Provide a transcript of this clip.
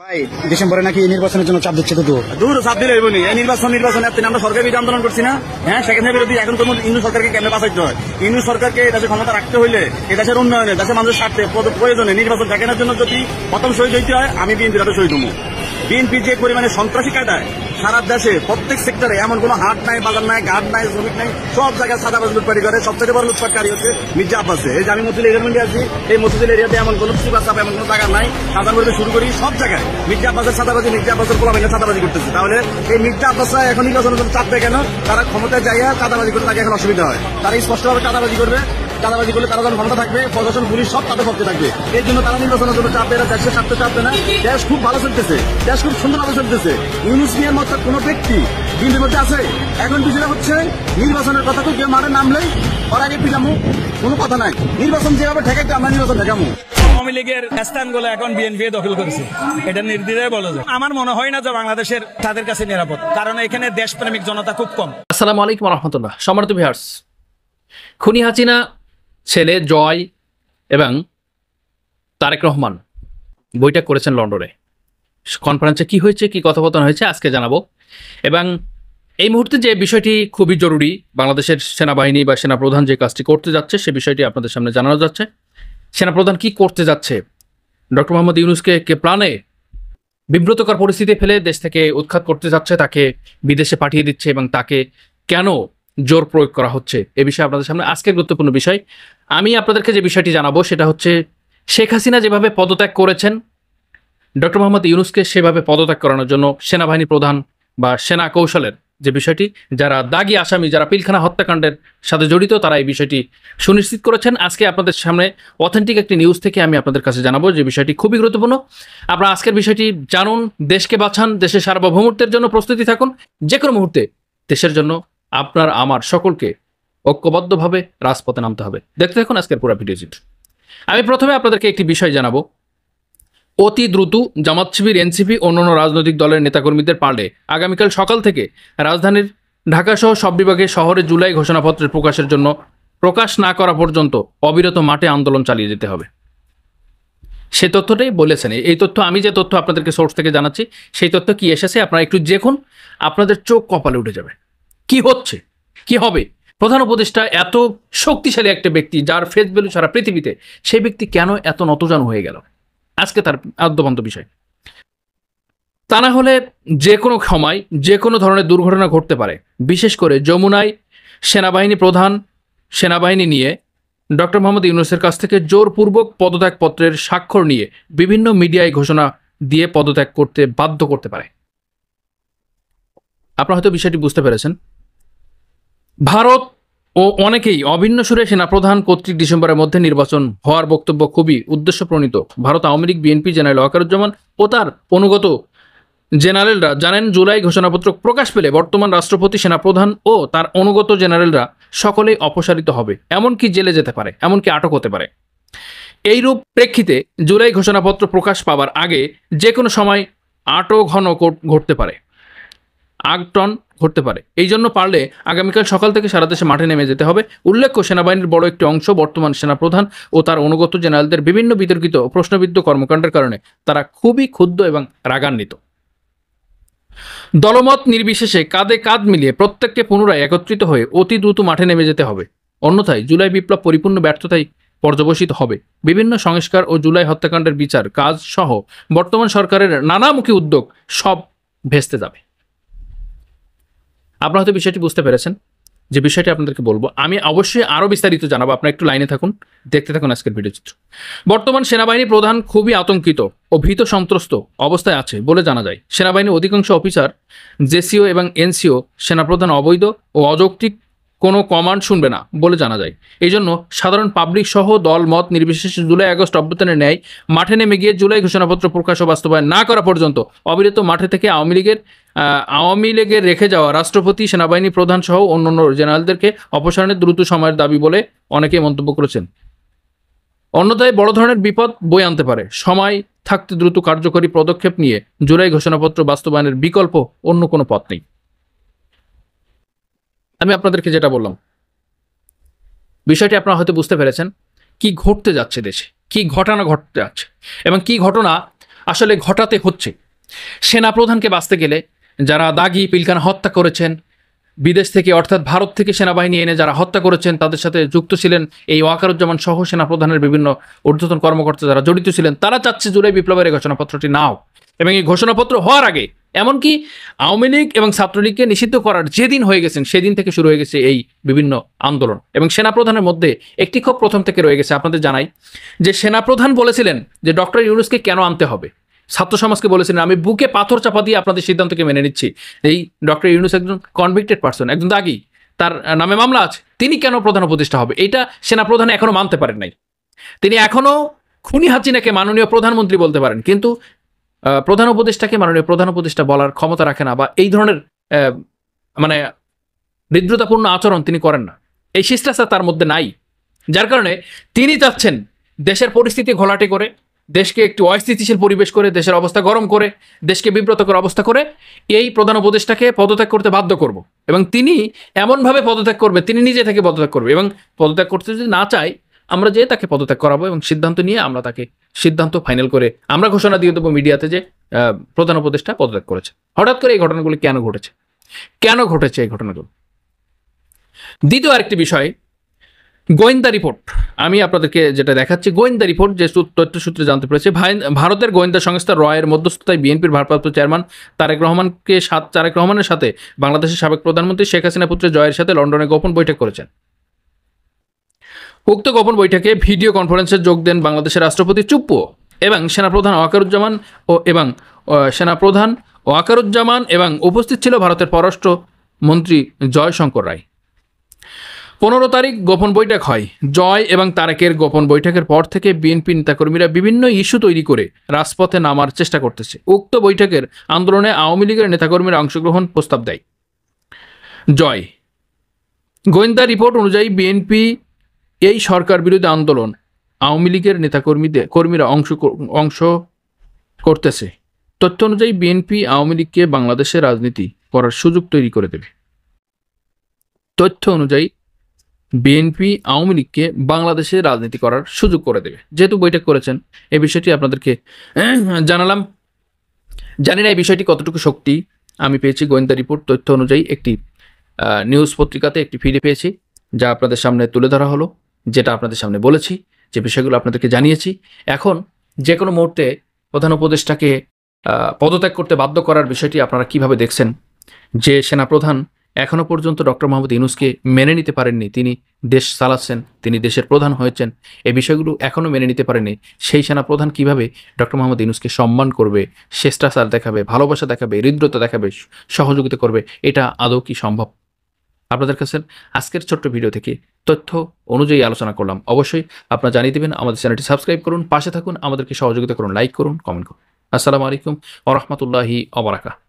ভাই ডিসেম্বরে নাকি নির্বাচনের জন্য চাপ দিচ্ছে দুটো দূর চাপ দিলে হইব নি। এই নির্বাচন এত আমরা সরকার বিরুদ্ধে আন্দোলন করছি না। হ্যাঁ, সেখানে বিরোধী এখন তো ইন্দু সরকারকে কেমনে বাঁচাইতে হয়। ইন্দু সরকারকে দেশের ক্ষমতা রাখতে হইলে এই দেশের উন্নয়নে, দেশের মানুষের স্বার্থে প্রয়োজনে নির্বাচন ঠেকানোর জন্য যদি প্রথম শহীদ হইতে হয়, আমি বিএনপির হাতে শহীদ হবো। বিএনপি যে পরিমাণে সন্ত্রাসী কায়দায় সারা দেশে প্রত্যেক সেক্টরে এমন কোন হাট নাই, বাজার নাই, ঘাট নাই, শ্রমিক নাই, সব জায়গায় সাদাবাজ লুটপাটি করে। সবথেকে বড় লুটপাটকারী হচ্ছে মির্জা আব্বাস। এই যে আমি মসজিদ এরিয়ার মধ্যে আছি, এই মসজিদ এরিয়াতে এমন কোন চাপ এমন কোন জায়গা নাই। সাধারণ করে শুরু করি সব জায়গায় মির্জা আব্বাসের সাদাবাজি, মির্জা আব্বাসের পোলাপাইনে সাদাবাজি করতেছে। তাহলে এই মির্জা আব্বাসরা এখন নির্বাচনের জন্য চাপ দেয় কেন? তারা ক্ষমতায় যাইয়া চাঁদাবাজি করে তাকে এখন অসুবিধা হয়। তারা স্পষ্টভাবে চাঁদাবাজি করবে। চাঁদাবাজি করলে তারা যখন ক্ষমতা থাকবে, প্রশাসন পুলিশ সব তাদের পক্ষে থাকবে। এই জন্য তারা নির্বাচনের জন্য চাপ দেয়। দেশের স্বার্থে চাপ দেয় না। দেশ খুব ভালো চলতেছে, দেশ খুব সুন্দরভাবে চলতেছে। ইউনুস মিয়ার মতো কোন ব্যক্তি বিএনপির মধ্যে আছে? এখন বিষয়টা হচ্ছে নির্বাচনের কথা তো কেউ মারে নামলেই ওর আগে পিটামু, কোনো কথা নাই। নির্বাচন যেভাবে ঠেকাইতে আমরা নির্বাচন ঠেকামু। আওয়ামী লীগের স্থানগুলো এখন বিএনপি দখল করেছে, এটা নির্দ্বিধায় বলা যায়। আমার মনে হয় না যে বাংলাদেশের তাদের কাছে নিরাপদ, কারণ এখানে দেশপ্রেমিক জনতা খুব কম। আসসালামু আলাইকুম রহমতুল্লাহ। সম্মানিত ভিউয়ার্স, খুনি হাসিনা ছেলে জয় এবং তারেক রহমান বৈঠক করেছেন লন্ডনে। কনফারেন্সে কি হয়েছে, কি কথোপকথন হয়েছে আজকে জানাবো। এবং এই মুহূর্তে যে বিষয়টি খুবই জরুরি, বাংলাদেশের সেনাবাহিনী বা সেনাপ্রধান যে কাজটি করতে যাচ্ছে সে বিষয়টি আপনাদের সামনে জানানো যাচ্ছে। সেনাপ্রধান কি করতে যাচ্ছে? ডক্টর মোহাম্মদ ইউনূসকে কে প্রাণে বিব্রতকর পরিস্থিতি ফেলে দেশ থেকে উৎখাত করতে যাচ্ছে, তাকে বিদেশে পাঠিয়ে দিচ্ছে এবং তাকে কেন জোর প্রয়োগ করা হচ্ছে, এ বিষয়ে আপনাদের সামনে আজকের গুরুত্বপূর্ণ বিষয়। আমি আপনাদেরকে যে বিষয়টি জানাবো সেটা হচ্ছে, শেখ হাসিনা যেভাবে পদত্যাগ করেছেন, ডক্টর মোহাম্মদ ইউনূসকে সেভাবে পদত্যাগ করানোর জন্য সেনাবাহিনী প্রধান বা সেনা কৌশলের যে বিষয়টি, যারা দাগী আসামি, যারা পিলখানা হত্যাকাণ্ডের সাথে জড়িত, তারা এই বিষয়টি সুনিশ্চিত করেছেন। আজকে আপনাদের সামনে অথেন্টিক একটি নিউজ থেকে আমি আপনাদের কাছে জানাবো যে বিষয়টি খুবই গুরুত্বপূর্ণ। আপনারা আজকের বিষয়টি জানুন, দেশকে বাঁচান, দেশের সার্বভৌমত্বের জন্য প্রস্তুতি থাকুন। যে কোনো মুহূর্তে দেশের জন্য আপনার আমার সকলকে ঐক্যবদ্ধভাবে রাজপথে নামতে হবে। দেখতে থাকুন আজকের পুরো ভিডিওটি। আমি প্রথমে আপনাদেরকে একটি বিষয় জানাবো। অতি দ্রুত জামাত শিবির, এনসিপি, অন্যান্য রাজনৈতিক দলের নেতাকর্মীদের পারলে আগামীকাল সকাল থেকে রাজধানীর ঢাকাসহ সব বিভাগে শহরে জুলাই ঘোষণাপত্রের প্রকাশের জন্য প্রকাশ না করা পর্যন্ত অবিরত মাঠে আন্দোলন চালিয়ে যেতে হবে। সে তথ্যটাই বলেছেন। এই তথ্য, আমি যে তথ্য আপনাদেরকে সোর্স থেকে জানাচ্ছি, সেই তথ্য কি এসেছে আপনারা একটু দেখুন, আপনাদের চোখ কপালে উঠে যাবে। কি হচ্ছে, কি হবে? প্রধান উপদেষ্টা এত শক্তিশালী একটা ব্যক্তি, যার ফেস ভ্যালু সারা পৃথিবীতে, সেই ব্যক্তি কেন এত নতজানু হয়ে গেল? আজকে তার আদ্যপান্ত বিষয়। তা না হলে যে কোনো সময় যে কোনো ধরনের দুর্ঘটনা ঘটতে পারে। বিশেষ করে যমুনায় সেনাবাহিনী প্রধান সেনাবাহিনী নিয়ে ডক্টর মোহাম্মদ ইউনূসের কাছ থেকে জোরপূর্বক পদত্যাগপত্রের স্বাক্ষর নিয়ে বিভিন্ন মিডিয়ায় ঘোষণা দিয়ে পদত্যাগ করতে বাধ্য করতে পারে। আপনারা হয়তো বিষয়টি বুঝতে পেরেছেন। ভারত ও অনেকেই অভিন্ন সুরে সেনাপ্রধান কর্তৃক ডিসেম্বরের মধ্যে নির্বাচন হওয়ার বক্তব্য খুবই উদ্দেশ্যপ্রণীত। ভারত আওয়ামী লীগ, বিএনপি, জেনারেল ওয়াকারুজ্জামান ও তার অনুগত জেনারেলরা জানেন, জুলাই ঘোষণাপত্র প্রকাশ পেলে বর্তমান রাষ্ট্রপতি, সেনাপ্রধান ও তার অনুগত জেনারেলরা সকলেই অপসারিত হবে, এমনকি জেলে যেতে পারে, এমনকি আটক হতে পারে। এইরূপ প্রেক্ষিতে জুলাই ঘোষণাপত্র প্রকাশ পাওয়ার আগে যে কোনো সময় আটঘন ঘটতে পারে, আগটন ঘটতে পারে। এই জন্য পারলে আগামীকাল সকাল থেকে সারা দেশে মাঠে নেমে যেতে হবে। উল্লেখ্য, সেনাবাহিনীর বড় একটি অংশ বর্তমান সেনাপ্রধান ও তার অনুগত জেনারেলদের বিভিন্ন বিতর্কিত ও প্রশ্নবিদ্ধ কর্মকাণ্ডের কারণে তারা খুবই ক্ষুব্ধ এবং রাগান্বিত। দলমত নির্বিশেষে কাঁধে কাঁধ মিলিয়ে প্রত্যেককে পুনরায় একত্রিত হয়ে অতি দ্রুত মাঠে নেমে যেতে হবে। অন্যথায় জুলাই বিপ্লব পরিপূর্ণ ব্যর্থতায় পর্যবসিত হবে। বিভিন্ন সংস্কার ও জুলাই হত্যাকাণ্ডের বিচার কাজ সহ বর্তমান সরকারের নানামুখী উদ্যোগ সব ভেস্তে যাবে। আপনারা হয়তো বিষয়টি বুঝতে পেরেছেন। যে বিষয়টি আপনাদেরকে বলবো, আমি অবশ্যই আরও বিস্তারিত জানাবো। আপনারা একটু লাইনে থাকুন, দেখতে থাকুন আজকের ভিডিও চিত্র। বর্তমান সেনাবাহিনী প্রধান খুবই আতঙ্কিত ও ভীত সন্ত্রস্ত অবস্থায় আছে বলে জানা যায়। সেনাবাহিনীর অধিকাংশ অফিসার, জেসিও এবং এনসিও সেনাপ্রধান অবৈধ ও অযৌক্তিক কোনো কমান্ড শুনবে না বলে জানা যায়। এই জন্য সাধারণ পাবলিক সহ দল মত নির্বিশেষে জুলাই আগস্ট অভ্যুত্থানের ন্যায় মাঠে নেমে গিয়ে জুলাই ঘোষণাপত্র প্রকাশ ও বাস্তবায়ন না করা পর্যন্ত অবিরত মাঠে থেকে আওয়ামী লীগের রেখে যাওয়া রাষ্ট্রপতি, সেনাবাহিনী প্রধান সহ অন্যান্য জেনারেলদেরকে অপসারণের দ্রুত সময়ের দাবি বলে অনেকে মন্তব্য করেছেন। অন্যথায় বড় ধরনের বিপদ বয়ে আনতে পারে। সময় থাকতে দ্রুত কার্যকরী পদক্ষেপ নিয়ে জুলাই ঘোষণাপত্র বাস্তবায়নের বিকল্প অন্য কোনো পথ নেই। আমি আপনাদেরকে যেটা বললাম, বিষয়টি আপনারা হয়তো বুঝতে পেরেছেন। কি ঘটতে যাচ্ছে দেশে, কি ঘটনা ঘটতে যাচ্ছে এবং কি ঘটনা আসলে ঘটাতে হচ্ছে। সেনাপ্রধানকে বাঁচতে গেলে যারা দাগি পিলখানা হত্যা করেছেন, বিদেশ থেকে অর্থাৎ ভারত থেকে সেনাবাহিনী এনে যারা হত্যা করেছেন, তাদের সাথে যুক্ত ছিলেন এই ওয়াকারুজ্জামান সহ সেনাপ্রধানের বিভিন্ন ঊর্ধ্বতন কর্মকর্তা যারা জড়িত ছিলেন, তারা চাচ্ছে জুলাই বিপ্লবের এই ঘোষণাপত্রটি নাও। এবং এই ঘোষণাপত্র হওয়ার আগে এমনকি আওয়ামী লীগ এবং ছাত্রলীগকে নিষিদ্ধ করার যেদিন হয়ে গেছেন সেদিন থেকে শুরু হয়ে গেছে এই বিভিন্ন আন্দোলন। এবং সেনাপ্রধানের মধ্যে একটি ক্ষোভ প্রথম থেকে রয়ে গেছে। আপনাদের জানাই যে সেনাপ্রধান বলেছিলেন যে ডক্টর ইউনূসকে কেন আনতে হবে। ছাত্র সমাজকে বলেছিলেন আমি বুকে পাথর চাপা দিয়ে আপনাদের সিদ্ধান্তকে মেনে নিচ্ছি। এই ডক্টর ইউনূস একজন কনভিক্টেড পারসন, একজন দাগী, তার নামে মামলা আছে, তিনি কেন প্রধান উপদেষ্টা হবে? এটা সেনাপ্রধান এখনো মানতে পারেন নাই। তিনি এখনো খুনি হাসিনাকে মাননীয় প্রধানমন্ত্রী বলতে পারেন, কিন্তু প্রধান উপদেষ্টাকে মাননীয় প্রধান উপদেষ্টা বলার ক্ষমতা রাখে না, বা এই ধরনের মানে হৃদ্রতাপূর্ণ আচরণ তিনি করেন না। এই শিষ্টাচার তার মধ্যে নাই, যার কারণে তিনি চাচ্ছেন দেশের পরিস্থিতি ঘোলাটে করে, দেশকে একটু অস্থিতিশীল পরিবেশ করে, দেশের অবস্থা গরম করে, দেশকে বিব্রতকর অবস্থা করে এই প্রধান উপদেষ্টাকে পদত্যাগ করতে বাধ্য করব। এবং তিনি এমনভাবে পদত্যাগ করবে, তিনি নিজে থেকে পদত্যাগ করবে, এবং পদত্যাগ করতে যদি না চায় আমরা যে তাকে পদত্যাগ করাবো এবং সিদ্ধান্ত নিয়ে আমরা তাকে সিদ্ধান্ত ফাইনাল করে আমরা ঘোষণা দিয়ে দেবো মিডিয়াতে যে প্রধান উপদেষ্টা পদত্যাগ করেছে। হঠাৎ করে এই ঘটনাগুলি কেন ঘটেছে এই ঘটনাগুলো? দ্বিতীয় আরেকটি বিষয়, গোয়েন্দা রিপোর্ট। আমি আপনাদেরকে যেটা দেখাচ্ছি, গোয়েন্দা রিপোর্ট যে তথ্য সূত্রে জানতে পেরেছে, ভারতের গোয়েন্দা সংস্থা রয়ের মধ্যস্থতায় বিএনপির ভারপ্রাপ্ত চেয়ারম্যান তারেক রহমানের সাথে বাংলাদেশের সাবেক প্রধানমন্ত্রী শেখ হাসিনা পুত্র জয়ের সাথে লন্ডনে গোপন বৈঠক করেছেন। উক্ত গোপন বৈঠকে ভিডিও কনফারেন্সে যোগ দেন বাংলাদেশের রাষ্ট্রপতি চুপ্পু এবং সেনাপ্রধান ওয়াকারুজ্জামান এবং উপস্থিত ছিল ভারতের পররাষ্ট্র মন্ত্রী জয়শঙ্কর রায়। 15 তারিখ গোপন বৈঠক হয়। জয় এবং তারেকের গোপন বৈঠকের পর থেকে বিএনপি নেতাকর্মীরা বিভিন্ন ইস্যু তৈরি করে রাজপথে নামার চেষ্টা করতেছে। উক্ত বৈঠকের আন্দোলনে আওয়ামী লীগের নেতাকর্মীরা অংশগ্রহণ প্রস্তাব দেয়। জয়, গোয়েন্দা রিপোর্ট অনুযায়ী বিএনপি এই সরকার বিরোধী আন্দোলন আওয়ামী লীগের কর্মীরা অংশ করতেছে। তথ্য অনুযায়ী বিএনপি আওয়ামী লীগকে বাংলাদেশে রাজনীতি করার সুযোগ তৈরি করে দেবে। তথ্য অনুযায়ী বিএনপি আওয়ামী লীগকে বাংলাদেশে রাজনীতি করার সুযোগ করে দেবে। যেহেতু বৈঠক করেছেন এই বিষয়টি আপনাদেরকে জানালাম। জানি না এই বিষয়টি কতটুকু শক্তি। আমি পেয়েছি গোয়েন্দা রিপোর্ট তথ্য অনুযায়ী একটি নিউজ পত্রিকাতে একটি ফিডে পেয়েছি, যা আপনাদের সামনে তুলে ধরা হলো, যেটা আপনাদের সামনে বলেছি, যে বিষয়গুলো আপনাদেরকে জানিয়েছি। এখন যে কোনো মুহূর্তে প্রধান উপদেষ্টাকে পদত্যাগ করতে বাধ্য করার বিষয়টি আপনারা কিভাবে দেখছেন? যে সেনাপ্রধান এখনো পর্যন্ত ডক্টর মোহাম্মদ ইউনূসকে মেনে নিতে পারেননি, তিনি দেশ চালাচ্ছেন, তিনি দেশের প্রধান হয়েছেন, এই বিষয়গুলো এখনও মেনে নিতে পারেনি, সেই সেনাপ্রধান কিভাবে ডক্টর মোহাম্মদ ইউনূসকে সম্মান করবে, শিষ্টাচার দেখাবে, ভালোবাসা দেখাবে, হৃদ্রতা দেখাবে, সহযোগিতা করবে? এটা আদৌ কি সম্ভব? আপনাদের কাছে আজকের ছোট্ট ভিডিও থেকে তথ্য অনুযায়ী আলোচনা করলাম। অবশ্যই আপনারা জানিয়ে দেবেন, আমাদের চ্যানেলটি সাবস্ক্রাইব করুন, পাশে থাকুন, আমাদেরকে সহযোগিতা করুন, লাইক করুন, কমেন্ট করুন। আসসালামু আলাইকুম ওয়া রাহমাতুল্লাহি ওয়া বারাকাতুহু।